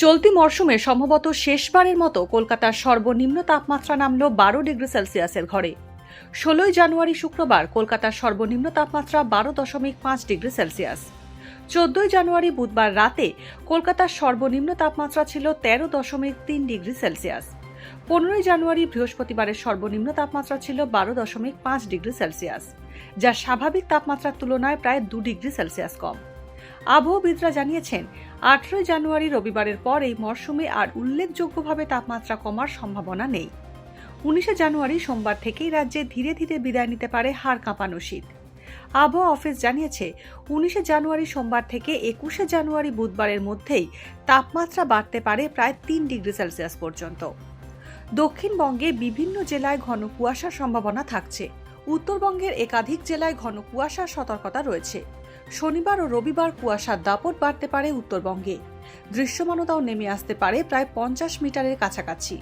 চলতি মরশুমে সম্ভবত শেষবারের মতো কলকাতার সর্বনিম্ন তাপমাত্রা নামল 12 ডিগ্রি সেলসিয়াসের ঘরে। 16 জানুয়ারি শুক্রবার কলকাতার সর্বনিম্ন তাপমাত্রা 12.5 ডিগ্রি সেলসিয়াস। 14 জানুয়ারি বুধবার রাতে কলকাতার সর্বনিম্ন তাপমাত্রা ছিল 13.3 ডিগ্রি সেলসিয়াস। 15 জানুয়ারি বৃহস্পতিবারের সর্বনিম্ন তাপমাত্রা ছিল 12.5 ডিগ্রি সেলসিয়াস, যা স্বাভাবিক তাপমাত্রার তুলনায় প্রায় 2 ডিগ্রি সেলসিয়াস কম। আবহাওয়াবিদরা জানিয়েছেন, 18 জানুয়ারি রবিবারের পর এই মরশুমে আর উল্লেখযোগ্যভাবে তাপমাত্রা কমার সম্ভাবনা নেই। 19 জানুয়ারি সোমবার থেকেই রাজ্যে ধীরে ধীরে বিদায় নিতে পারে হাড় কাঁপানো শীত। আবহাওয়া অফিস জানিয়েছে, 19 জানুয়ারি সোমবার থেকে 21 জানুয়ারি বুধবারের মধ্যেই তাপমাত্রা বাড়তে পারে প্রায় 3 ডিগ্রি সেলসিয়াস পর্যন্ত। দক্ষিণবঙ্গে বিভিন্ন জেলায় ঘন কুয়াশার সম্ভাবনা থাকছে। উত্তরবঙ্গের একাধিক জেলায় ঘন কুয়াশার সতর্কতা রয়েছে। শনিবার ও রবিবার কুয়াশার দাপট বাড়তে পারে উত্তরবঙ্গে। দৃশ্যমানতাও নেমে আসতে পারে প্রায় 50 মিটারের কাছাকাছি।